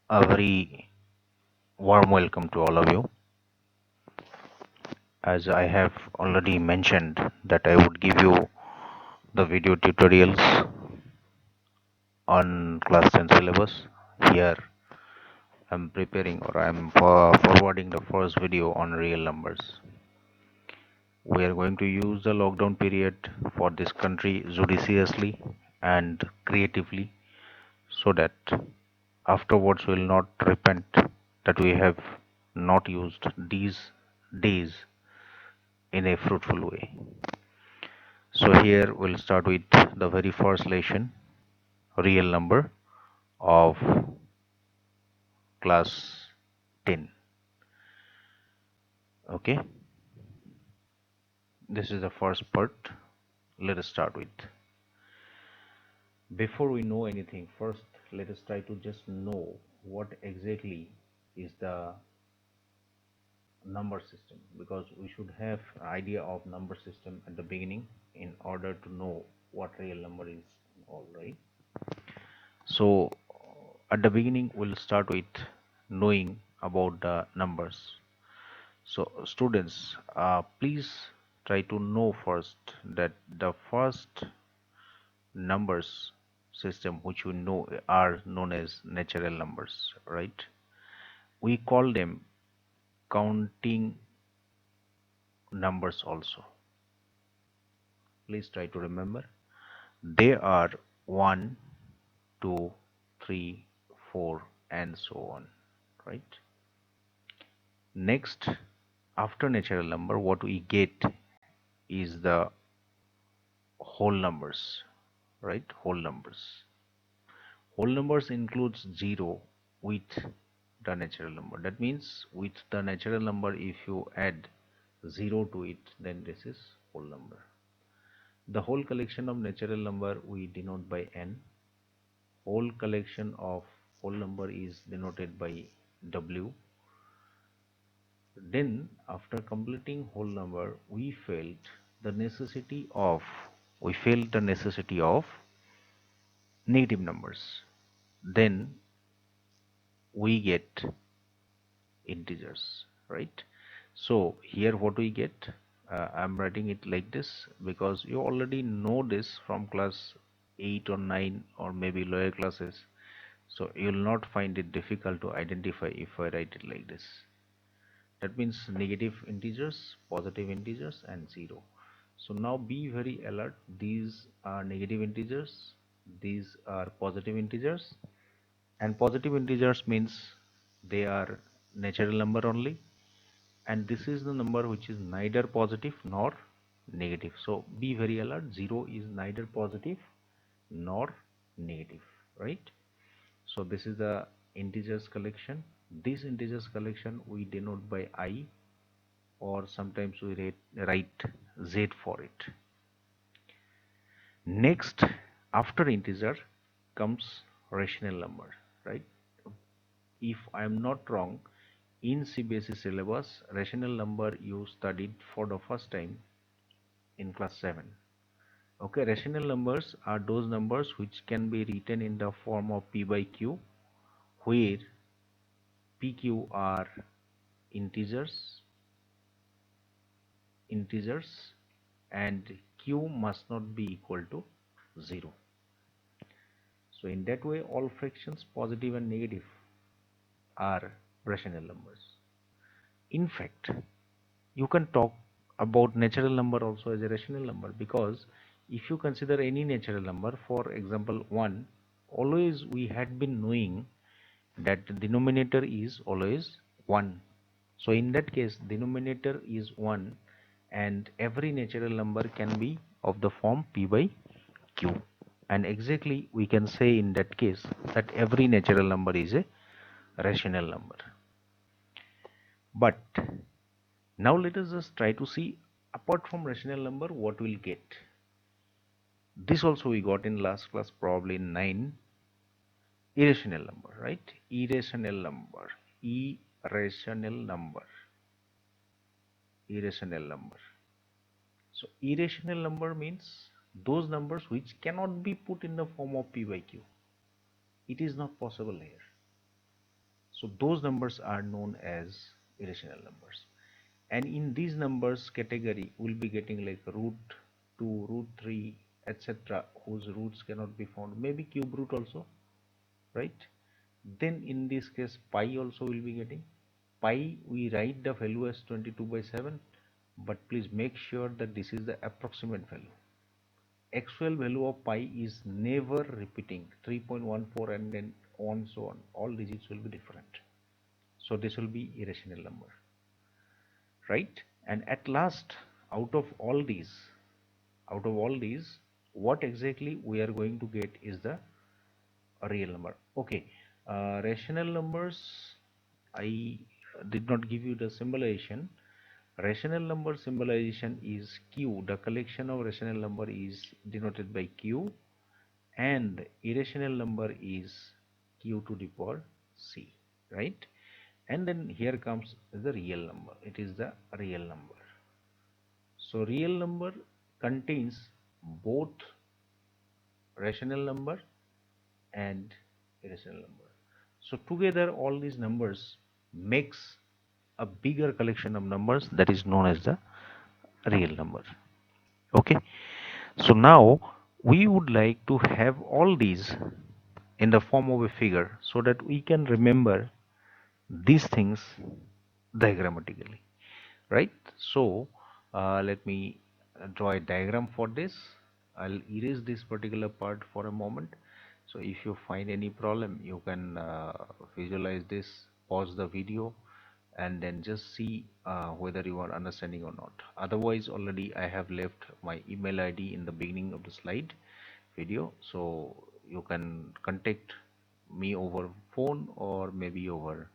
A very warm welcome to all of you. As I have already mentioned that I would give you the video tutorials on class 10 syllabus. Here I'm preparing or I'm forwarding the first video on real numbers. We are going to use the lockdown period for this country judiciously and creatively so that afterwards we will not repent that we have not used these days in a fruitful way. So here we'll start with the very first lesson, real number of class 10. Okay, this is the first part. Let us start with. Before we know anything, first let us try to just know what exactly is the number system, because we should have an idea of number system at the beginning in order to know what real number is. All right. So at the beginning, we'll start with knowing about the numbers. So students, please try to know first that the first numbers system which we know are known as natural numbers, right? We call them counting numbers also. Please try to remember. They are 1, 2, 3, 4, and so on, right? Next, after natural number, what we get is the whole numbers, right? Whole numbers. Whole numbers includes 0 with the natural number. That means with the natural number, if you add 0 to it, then this is whole number. The whole collection of natural number we denote by n. Whole collection of whole number is denoted by w. Then after completing whole number, we felt the necessity of negative numbers. Then we get integers, right? So here what we get, I'm writing it like this because you already know this from class 8 or 9 or maybe lower classes. So you will not find it difficult to identify if I write it like this. That means negative integers, positive integers, and 0. So now be very alert. These are negative integers, these are positive integers, and positive integers means they are natural number only, and this is the number which is neither positive nor negative. So be very alert. 0 is neither positive nor negative, right? So this is the integers collection. This integers collection we denote by I, or sometimes we write Z for it. Next, after integer comes rational number, right? If I am not wrong, in CBSE syllabus, rational number you studied for the first time in class 7. Okay, rational numbers are those numbers which can be written in the form of P by Q, where PQ are integers, and Q must not be equal to 0. So in that way, all fractions, positive and negative, are rational numbers. In fact, you can talk about natural number also as a rational number, because if you consider any natural number, for example 1, always we had been knowing that the denominator is always 1. So in that case, denominator is 1, and every natural number can be of the form P by Q. And exactly we can say in that case that every natural number is a rational number. But now let us just try to see, apart from rational number, what we'll get. This also we got in last class, probably in 9. Irrational number, right? Irrational number. Irrational number. Irrational number. So irrational number means those numbers which cannot be put in the form of P by Q. It is not possible here. So those numbers are known as irrational numbers. And in these numbers category, we'll be getting like root 2, root 3, etc., whose roots cannot be found. Maybe cube root also, right? Then in this case, pi also will be getting. Pi, we write the value as 22/7, but please make sure that this is the approximate value. Actual value of pi is never repeating 3.14 and then on so on. All digits will be different. So this will be irrational number, right? And at last, out of all these, what exactly we are going to get is the real number. Okay, rational numbers, I did not give you the symbolization. Rational number symbolization is q. The collection of rational number is denoted by q, and irrational number is q to the power c, right? And then here comes the real number. It is the real number. So real number contains both rational number and irrational number. So together all these numbers makes a bigger collection of numbers that is known as the real number. Okay. So now we would like to have all these in the form of a figure so that we can remember these things diagrammatically, right? So let me draw a diagram for this. I'll erase this particular part for a moment. So if you find any problem, you can visualize this, pause the video, and then just see whether you are understanding or not. Otherwise, already I have left my email ID in the beginning of the slide video, so you can contact me over phone or maybe over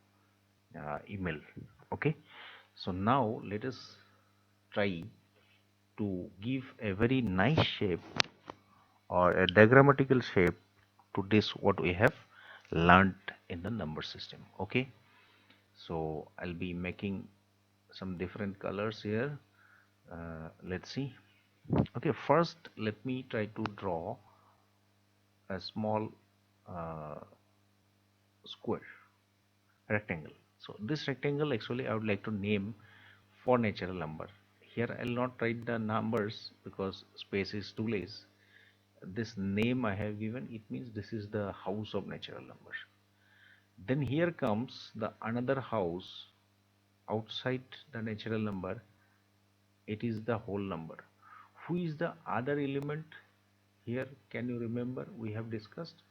email. Okay, so now let us try to give a very nice shape or a diagrammatical shape to this what we have learned in the number system. Okay, so I'll be making some different colors here. Let's see. Okay, first let me try to draw a small uh, square rectangle. So this rectangle actually I would like to name for natural number. Here I'll not write the numbers because space is too less. This name I have given, it means this is the house of natural number. Then here comes the another house outside the natural number. It is the whole number. Who is the other element here? Can you remember we have discussed?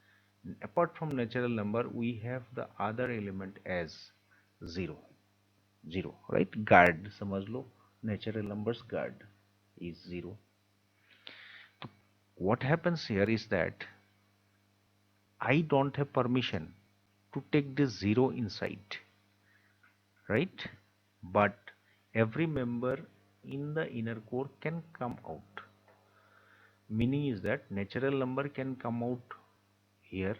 Apart from natural number, we have the other element as 0. 0, right? Guard, समझ लो, natural numbers guard is 0. What happens here is that I don't have permission to take this 0 inside, right? But every member in the inner core can come out. Meaning is that natural number can come out here,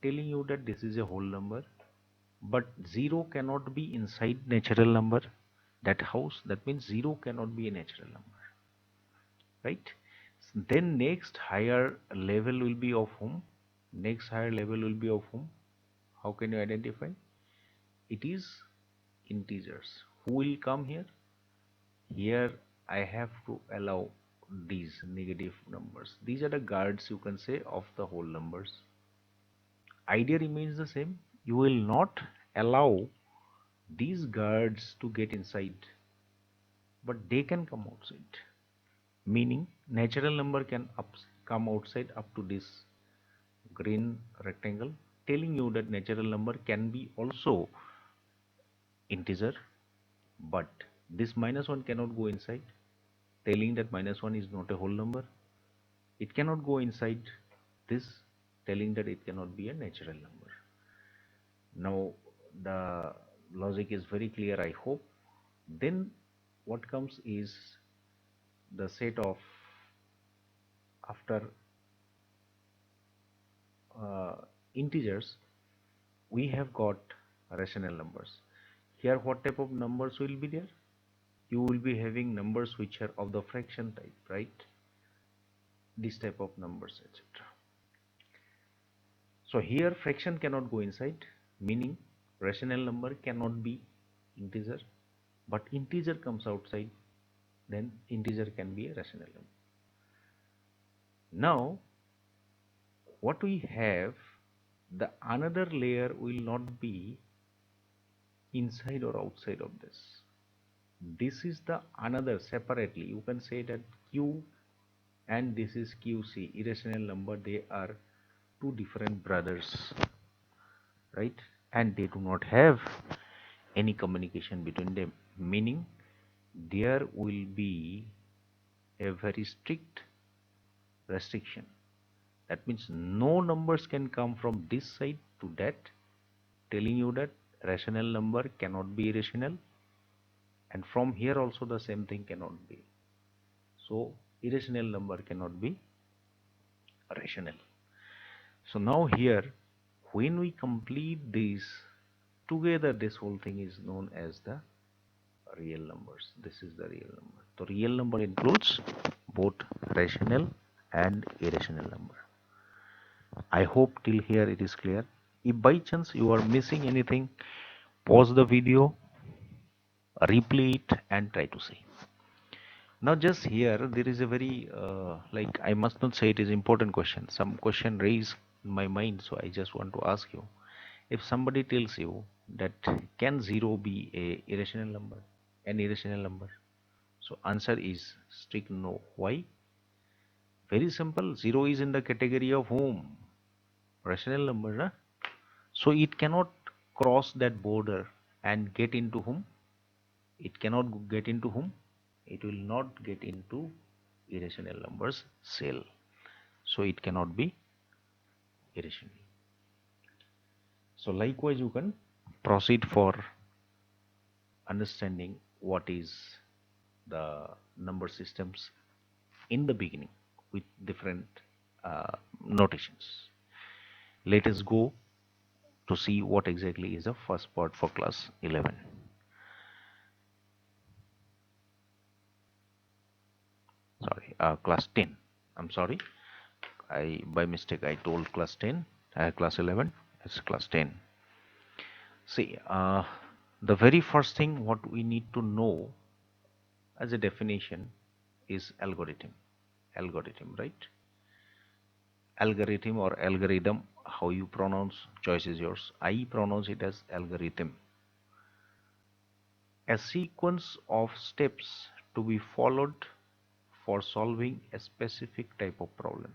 telling you that this is a whole number, but 0 cannot be inside natural number, that house. That means 0 cannot be a natural number, right? Then next higher level will be of whom? Next higher level will be of whom? How can you identify? It is integers. Who will come here? Here I have to allow these negative numbers. These are the guards, you can say, of the whole numbers. Idea remains the same. You will not allow these guards to get inside, but they can come outside. Meaning natural number can come outside up to this green rectangle, telling you that natural number can be also integer, but this minus 1 cannot go inside, telling that minus 1 is not a whole number. It cannot go inside this, telling that it cannot be a natural number. Now the logic is very clear, I hope. Then what comes is the set of, after integers, we have got rational numbers. Here what type of numbers will be there? You will be having numbers which are of the fraction type, right? This type of numbers, etc. So here fraction cannot go inside, meaning Rational number cannot be integer, but integer comes outside, then integer can be a rational number. Now what we have, the another layer will not be inside or outside of this. This is the another separately. You can say that Q and this is QC, irrational number. They are two different brothers, right? And they do not have any communication between them. Meaning there will be a very strict restriction. That means no numbers can come from this side to that, telling you that rational number cannot be irrational, and from here also the same thing cannot be. So irrational number cannot be rational. So now here, when we complete this together, this whole thing is known as the real numbers. This is the real number. So real number includes both rational and irrational number. I hope till here it is clear. If by chance you are missing anything, pause the video, replay it and try to see. Now just here there is a very like I must not say it is important question. Some question raised in my mind, so I just want to ask you. If somebody tells you that can 0 be a irrational number, an irrational number? So answer is strict no. Why? Very simple. 0 is in the category of whom? Rational number, na? So it cannot cross that border and get into whom? It cannot get into whom? It will not get into irrational numbers cell. So it cannot be irrational. So likewise you can proceed for understanding what is the number systems in the beginning with different notations. Let us go to see what exactly is the first part for class 11. Sorry, class 10. I'm sorry, I by mistake I told class 10, class 11. It's class 10. See, the very first thing what we need to know as a definition is algorithm. Algorithm, right? Algorithm or algorithm, how you pronounce, choice is yours. I pronounce it as algorithm. A sequence of steps to be followed for solving a specific type of problem.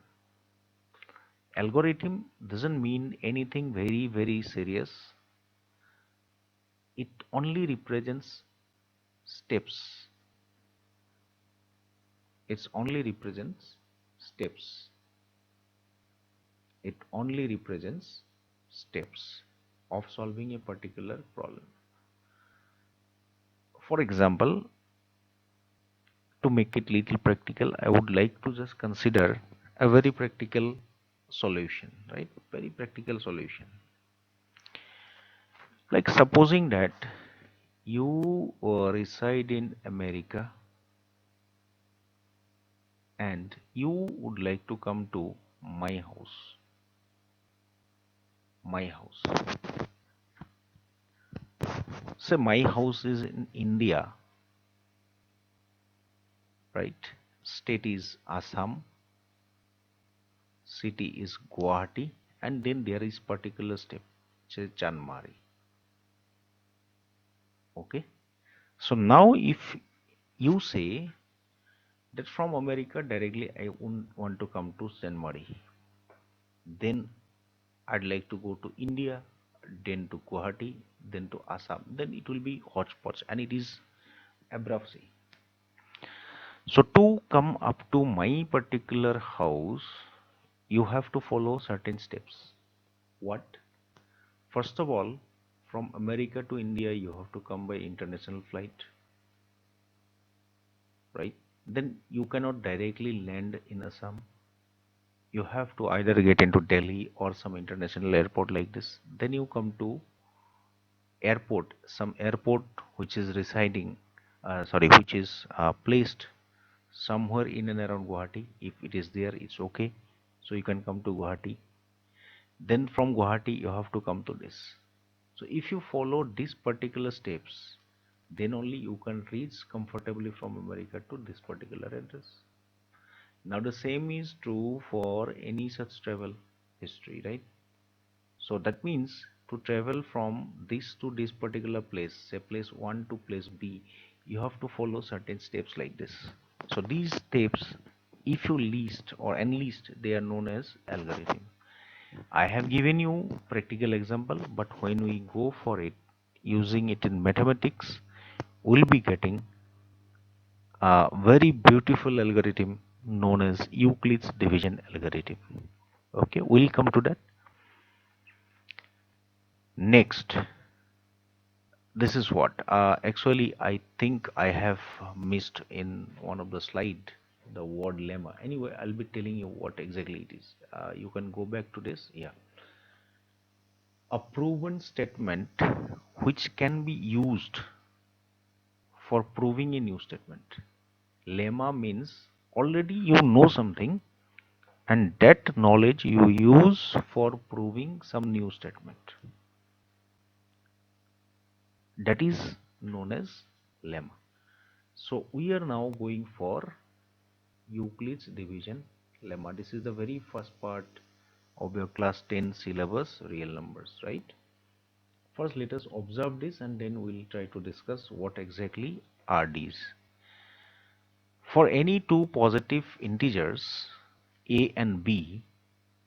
Algorithm doesn't mean anything very serious. It only represents steps. It only represents steps. It only represents steps of solving a particular problem. For example, to make it little practical, I would like to just consider a very practical solution, right? Very practical solution. Like supposing that you reside in America and you would like to come to my house. My house. Say my house is in India, right? State is Assam, city is Guwahati, and then there is particular step, which is Chanmari. Okay. So now if you say that from America directly I want to come to Chanmari, then I'd like to go to India, then to Guwahati, then to Assam, then it will be hodgepodge and it is abrupt. So to come up to my particular house, you have to follow certain steps. What? First of all, from America to India, you have to come by international flight, right? Then you cannot directly land in Assam. You have to either get into Delhi or some international airport like this. Then you come to airport, some airport which is which is placed somewhere in and around Guwahati. If it is there, it's okay. So you can come to Guwahati. Then from Guwahati, you have to come to this So if you follow these particular steps, then only you can reach comfortably from America to this particular address. Now the same is true for any such travel history, right? So that means to travel from this to this particular place, say place 1 to place B, you have to follow certain steps like this. So these steps, if you list or enlist, they are known as algorithm. I have given you practical example, but when we go for it, using it in mathematics, we'll be getting a very beautiful algorithm known as Euclid's division algorithm. Okay, we'll come to that. Next, this is what actually I think I have missed in one of the slide, the word lemma. Anyway, I'll be telling you what exactly it is. You can go back to this. Yeah, a proven statement which can be used for proving a new statement. Lemma means already you know something, and that knowledge you use for proving some new statement. That is known as lemma. So we are now going for Euclid's division lemma. This is the very first part of your class 10 syllabus, real numbers, right? First, let us observe this and then we'll try to discuss what exactly are these. For any two positive integers, a and b,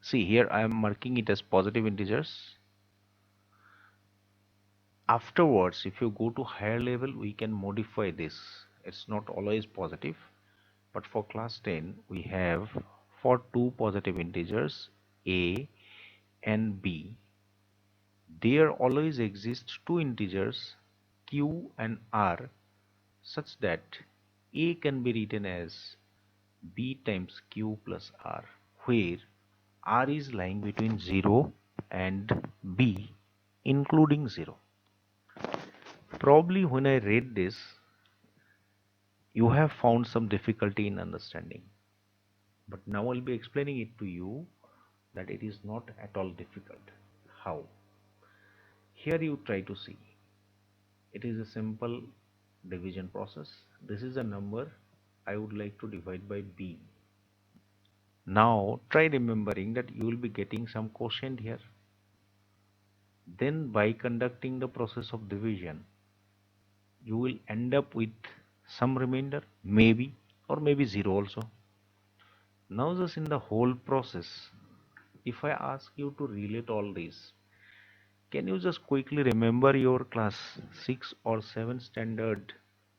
see here I am marking it as positive integers. Afterwards, if you go to higher level, we can modify this. It's not always positive. But for class 10, we have for two positive integers a and b, there always exist two integers q and r such that a can be written as b times q plus r, where r is lying between 0 and b including 0. Probably when I read this, you have found some difficulty in understanding. But now I'll be explaining it to you that it is not at all difficult. How? Here you try to see. It is a simple division process. This is a number I would like to divide by b. Now try remembering that you will be getting some quotient here. Then by conducting the process of division, you will end up with some remainder, maybe, or maybe 0 also. Now just in the whole process, if I ask you to relate all this, can you just quickly remember your class 6 or 7 standard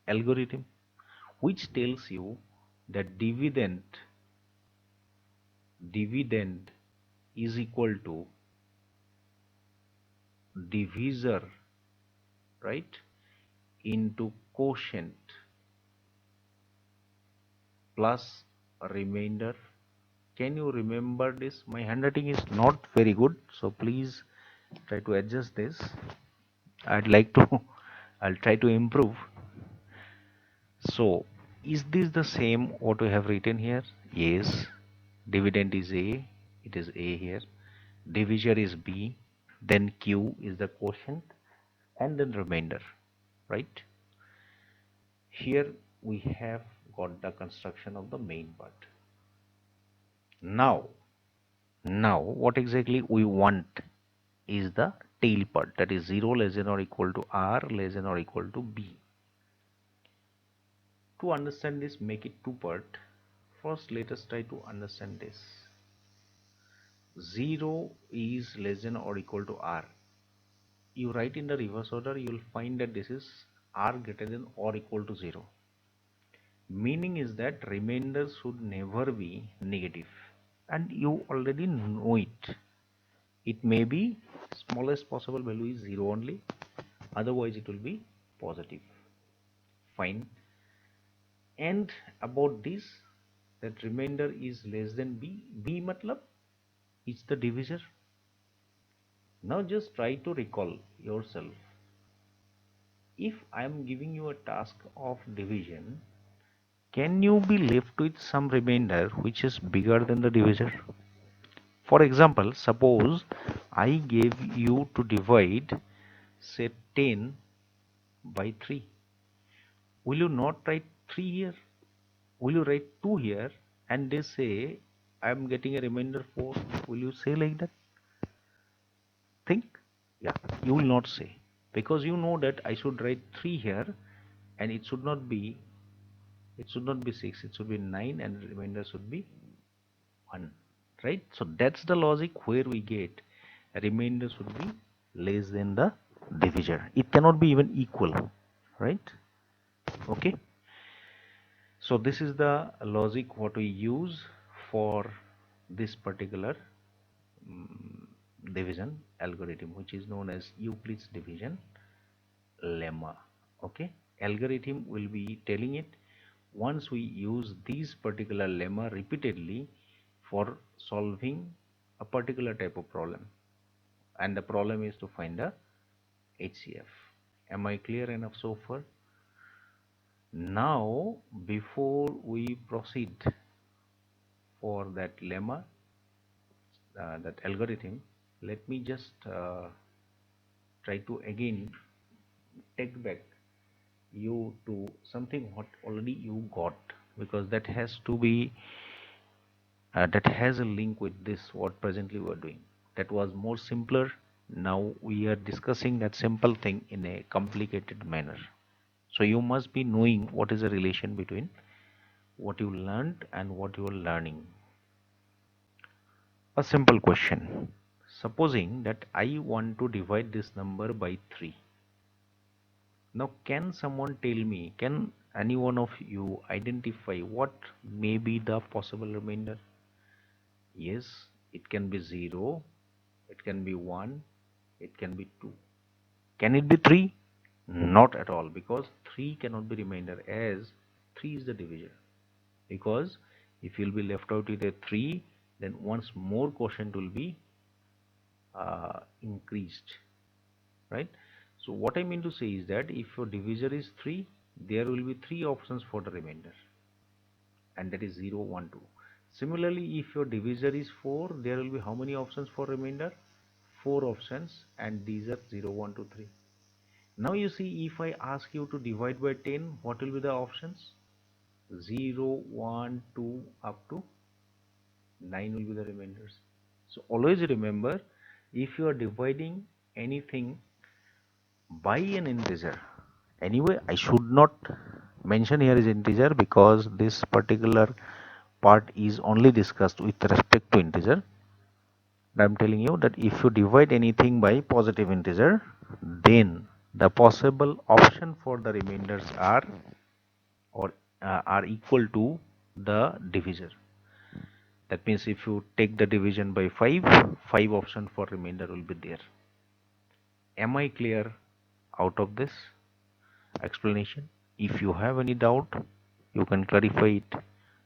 algorithm which tells you that dividend is equal to divisor, right, into quotient plus remainder. Can you remember this? My handwriting is not very good, so please try to adjust this. I'd like to I'll try to improve. So is this the same what we have written here? Yes. Dividend is a, it is a here. Divisor is b, then q is the quotient, and then remainder, right? Here we have got the construction of the main part. Now what exactly we want is the tail part, that is 0 less than or equal to r less than or equal to b. To understand this, make it two part. First, let us try to understand this. 0 is less than or equal to r. You write in the reverse order, you will find that this is r greater than or equal to 0. Meaning is that remainder should never be negative, and you already know it. It may be smallest possible value is 0 only, otherwise it will be positive. Fine. And about this, that remainder is less than b. B matlab is the divisor. Now just try to recall yourself. If I am giving you a task of division, can you be left with some remainder which is bigger than the divisor? For example, suppose I gave you to divide say 10 by 3, will you not write 3 here? Will you write 2 here and they say I am getting a remainder 4? Will you say like that? Think. Yeah, you will not say, because you know that I should write 3 here and it should not be 6, it should be 9 and the remainder should be 1, right? So that's the logic where we get a remainder should be less than the divisor. It cannot be even equal, right? Okay, so this is the logic what we use for this particular mm, division algorithm, which is known as Euclid's division lemma. Okay, algorithm will be telling it once we use this particular lemma repeatedly for solving a particular type of problem, and the problem is to find a HCF. Am I clear enough so far? Now before we proceed for that lemma, that algorithm, let me just try to again take back you to something what already you got, because that has to be that has a link with this what presently we are doing. That was more simpler. Now we are discussing that simple thing in a complicated manner. So you must be knowing what is the relation between what you learned and what you are learning. A simple question. Supposing that I want to divide this number by 3. Now, can someone tell me, can any one of you identify what may be the possible remainder? Yes, it can be 0, it can be 1, it can be 2. Can it be 3? Not at all, because 3 cannot be remainder, as 3 is the divisor. Because if you'll be left out with a 3, then once more quotient will be increased, right? So what I mean to say is that if your divisor is 3, there will be 3 options for the remainder, and that is 0, 1, 2. Similarly, if your divisor is 4, there will be how many options for remainder? 4 options, and these are 0, 1, 2, 3. Now you see, if I ask you to divide by 10, what will be the options? 0, 1, 2 up to 9 will be the remainders. So always remember, if you are dividing anything by an integer, anyway I should not mention here is integer because this particular part is only discussed with respect to integer. I'm telling you that if you divide anything by positive integer, then the possible option for the remainders are or are equal to the divisor. That means if you take the division by 5, 5 option for remainder will be there. Am I clear out of this explanation? If you have any doubt, you can clarify it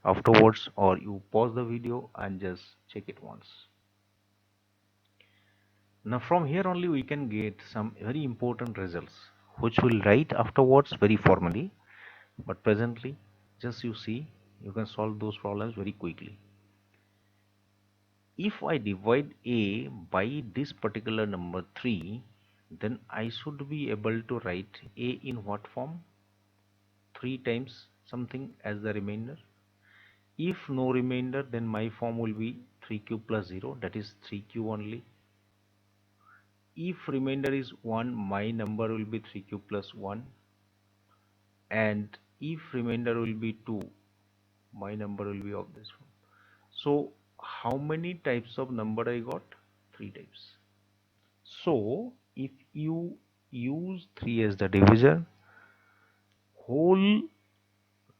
afterwards, or you pause the video and just check it once. Now from here only we can get some very important results, which we'll write afterwards very formally, but presently just you see, you can solve those problems very quickly. If I divide a by this particular number 3, then I should be able to write a in what form? 3 times something as the remainder. If no remainder, then my form will be 3q plus 0, that is 3q only. If remainder is 1, my number will be 3q plus 1, and if remainder will be 2, my number will be of this form. So how many types of number I got? 3 types. So if you use 3 as the divisor, whole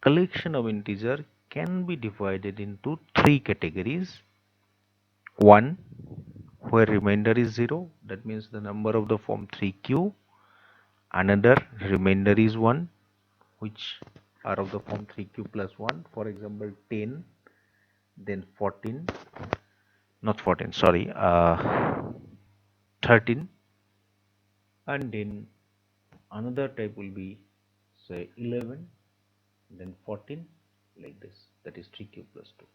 collection of integer can be divided into 3 categories. One, where remainder is 0, that means the number of the form 3q. Another, remainder is 1, which are of the form 3q plus 1, for example 10, then 14, not 14, sorry, 13, and then another type will be say 11, then 14, like this, that is 3q plus 2.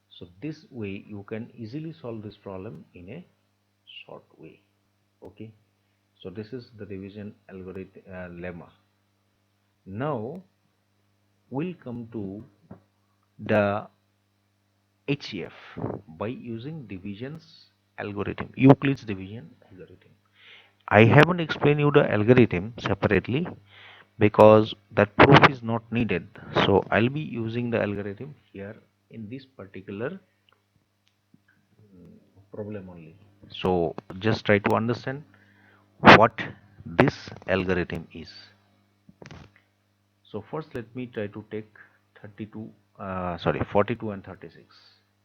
So this way you can easily solve this problem in a short way. Okay, So this is the division algorithm lemma. Now we'll come to the HCF by using divisions algorithm, Euclid's division algorithm. I haven't explained you the algorithm separately because that proof is not needed. So I'll be using the algorithm here in this particular problem only. So just try to understand what this algorithm is. So first let me try to take 42 and 36.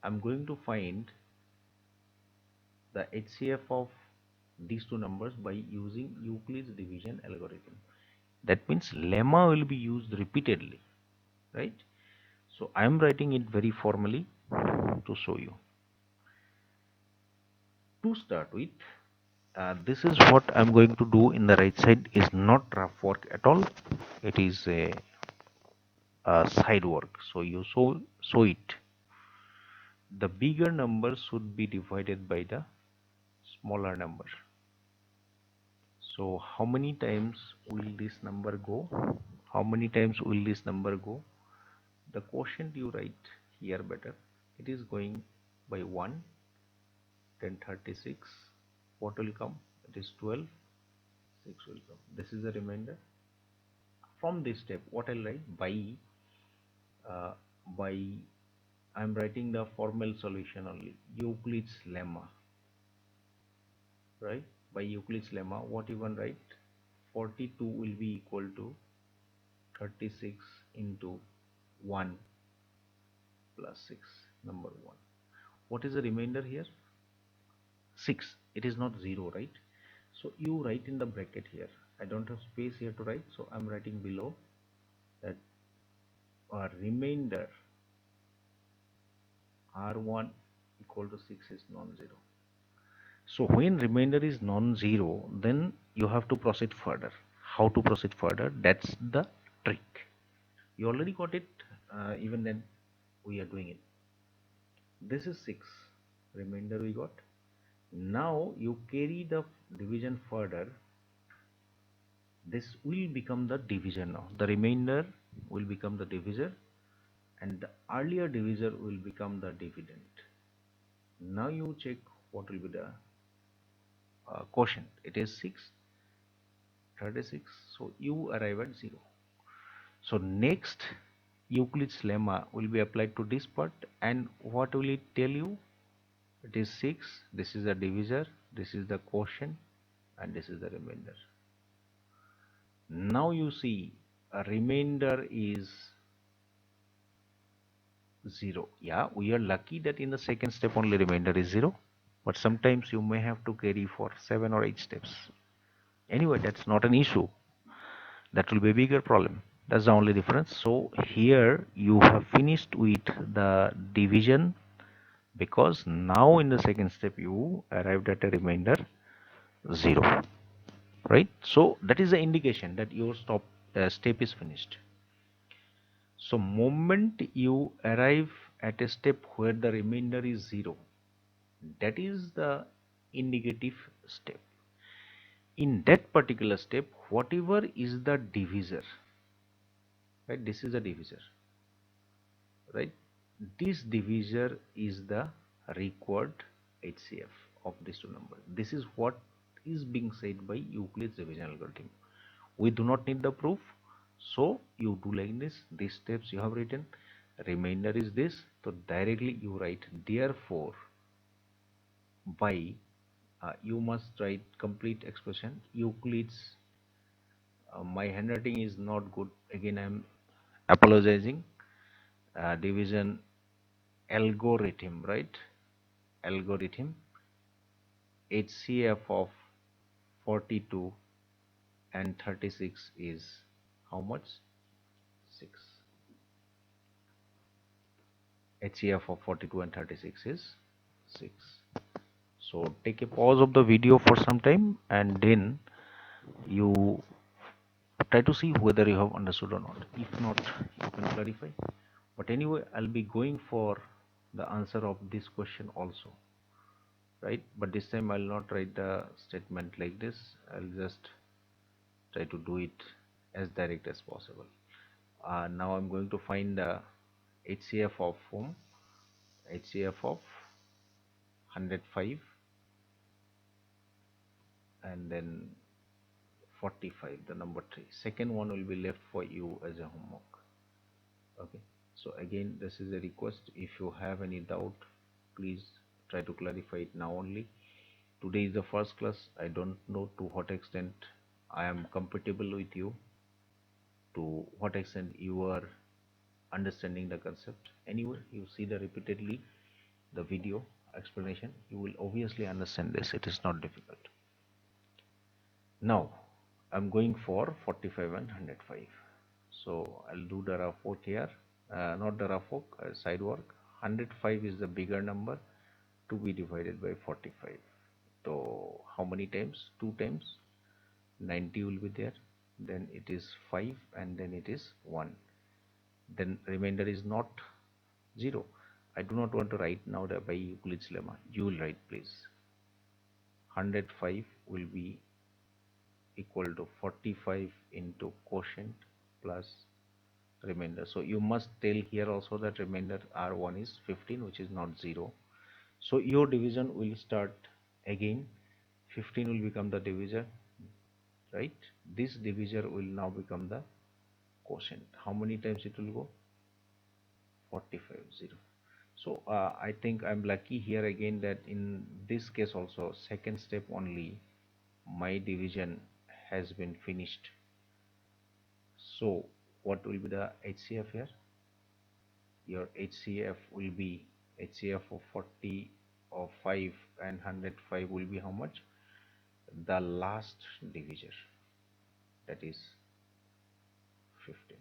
I'm going to find the HCF of these two numbers by using Euclid's division algorithm. That means lemma will be used repeatedly, right? So I am writing it very formally to show you. To start with, this is what I'm going to do in the right side is not rough work at all. It is a side work. So you show it. The bigger number should be divided by the smaller number. So how many times will this number go? How many times will this number go? The quotient you write here better. It is going by 1, then 36. What will come? It is 12. 6 will come. This is the remainder. From this step, what I'll write uh, by I'm writing the formal solution only. Euclid's lemma, right? By Euclid's lemma, what you can write? 42 will be equal to 36 into 1 plus 6, number 1. What is the remainder here? 6. It is not 0, right? So you write in the bracket here. I don't have space here to write, so I'm writing below that remainder R1 equal to 6 is non-zero. So when remainder is non-zero, then you have to proceed further. How to proceed further? That's the trick. You already got it, even then we are doing it. This is 6, remainder we got. Now you carry the division further. This will become the divisor now. The remainder will become the divisor and the earlier divisor will become the dividend. Now you check what will be the quotient. It is 6, 36. So you arrive at 0. So next Euclid's lemma will be applied to this part, and what will it tell you? It is 6. This is the divisor, this is the quotient, and this is the remainder. Now you see a remainder is 0. Yeah, we are lucky that in the second step only remainder is 0, but sometimes you may have to carry for 7 or 8 steps. Anyway, that's not an issue. That will be a bigger problem. That's the only difference. So here you have finished with the division, because now in the second step you arrived at a remainder 0, right? So that is the indication that your step is finished. So moment you arrive at a step where the remainder is 0, that is the indicative step. In that particular step, whatever is the divisor, right? This is a divisor, right? This divisor is the required HCF of these two numbers. This is what is being said by Euclid's division algorithm. We do not need the proof, so you do like this. These steps you have written, remainder is this, so directly you write therefore by you must write complete expression. Euclid's my handwriting is not good, again I am apologizing. Division algorithm, right? Algorithm HCF of 42 and 36 is how much? 6. HCF of 42 and 36 is 6. So take a pause of the video for some time and then you try to see whether you have understood or not. If not, you can clarify. But anyway, I'll be going for the answer of this question also. right? But this time I'll not write the statement like this. I'll just try to do it as direct as possible. Now I'm going to find the HCF of whom? HCF of 105 and then 45, the number 3. Second one will be left for you as a homework. Okay, so again, this is a request. If you have any doubt, please try to clarify it now only. Today is the first class. I don't know to what extent I am compatible with you, to what extent you are understanding the concept. Anyway, you see the repeatedly the video explanation, you will obviously understand this. It is not difficult. Now I'm going for 45 and 105. So I'll do the rough work here, not the rough work, side work. 105 is the bigger number to be divided by 45. So how many times? 2 times. 90 will be there. Then it is 5 and then it is 1. Then remainder is not 0. I do not want to write now by Euclid's lemma. You will write please. 105 will be equal to 45 into quotient plus remainder. So you must tell here also that remainder R1 is 15, which is not 0. So your division will start again. 15 will become the divisor, right? This divisor will now become the quotient. How many times it will go? 45, 0. So I think I'm lucky here again that in this case also, second step only, my division has been finished. So what will be the HCF here? Your HCF will be HCF of 40 of 5 and 105 will be how much? The last divisor, that is 15.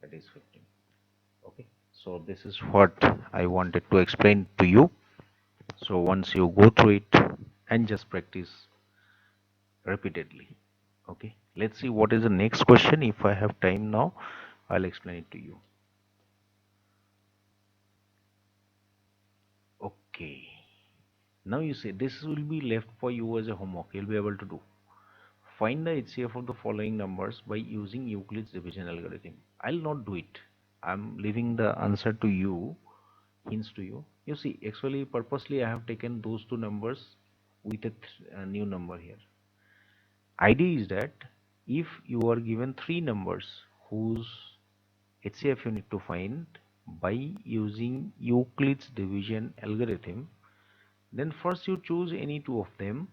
That is 15. Okay. So this is what I wanted to explain to you. So once you go through it and just practice repeatedly. Okay. Let's see what is the next question. If I have time now, I'll explain it to you. Okay. Now you say this will be left for you as a homework. You'll be able to do. Find the HCF of the following numbers by using Euclid's division algorithm. I'll not do it. I'm leaving the answer to you, hints to you. You see, actually, purposely I have taken those two numbers with a new number here. Idea is that if you are given three numbers whose HCF you need to find by using Euclid's division algorithm, then first you choose any two of them,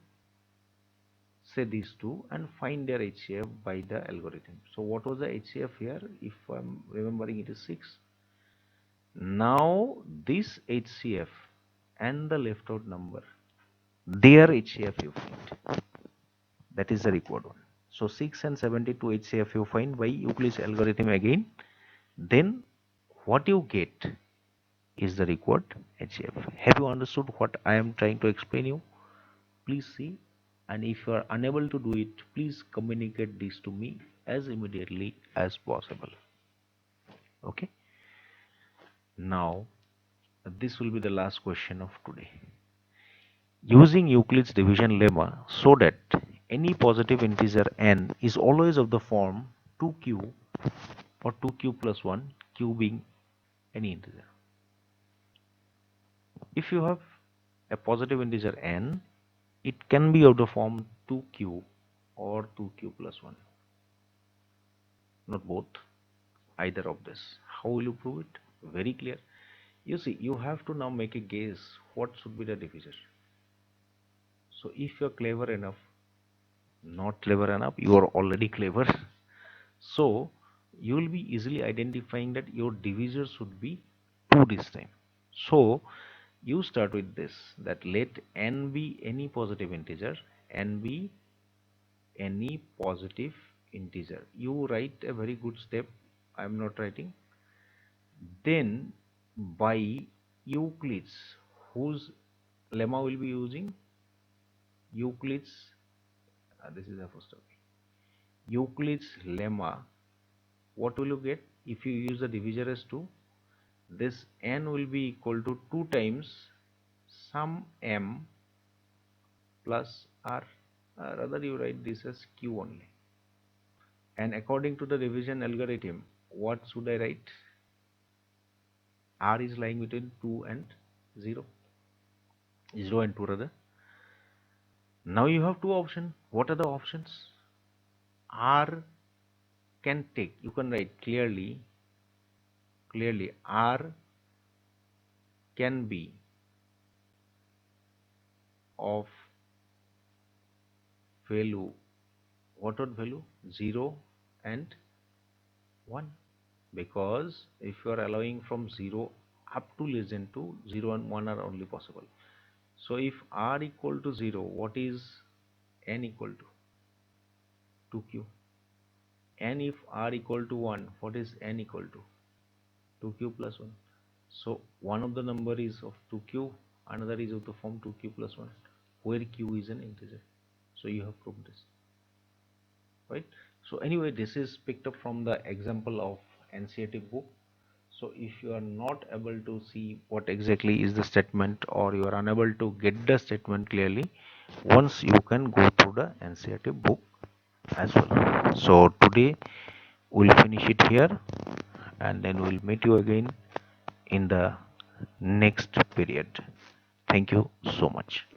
say these two, and find their HCF by the algorithm. So what was the HCF here? If I'm remembering, it is 6. Now this HCF and the left out number, their HCF you find. That is the required one. So 6 and 72 HCF you find by Euclid's algorithm again. Then what you get is the required HCF. Have you understood what I am trying to explain you? Please see, and if you are unable to do it, please communicate this to me as immediately as possible. Okay. Now this will be the last question of today. Using Euclid's division lemma so that any positive integer n is always of the form 2q or 2q plus 1, q being any integer. If you have a positive integer n, it can be of the form 2q or 2q plus 1. Not both, either of this. How will you prove it? Very clear. You see, you have to now make a guess what should be the divisor. So if you're clever enough, not clever enough, you are already clever. So you will be easily identifying that your divisor should be 2 this time. So you start with this, that let n be any positive integer, n be any positive integer. You write a very good step. I am not writing. Then by Euclid's, whose lemma will be using? Euclid's, this is the first of Euclid's lemma. What will you get if you use the divisor as 2? This n will be equal to 2 times sum m plus r. Rather you write this as q only. And according to the revision algorithm, what should I write? R is lying between 2 and 0. 0 and 2 rather. Now you have two options. What are the options? R can take, you can write clearly R can be of value, what value? 0 and 1, because if you are allowing from 0 up to less than 2, 0 and 1 are only possible. So if r equal to 0, what is n equal to? 2q. And if r equal to 1, what is n equal to? 2q plus 1. So one of the number is of 2q, another is of the form 2q plus 1, where q is an integer. So you have proved this, right? So anyway, this is picked up from the example of NCERT book. So if you are not able to see what exactly is the statement, or you are unable to get the statement clearly, once you can go through the NCERT book as well. So today we'll finish it here, and then we'll meet you again in the next period. Thank you so much.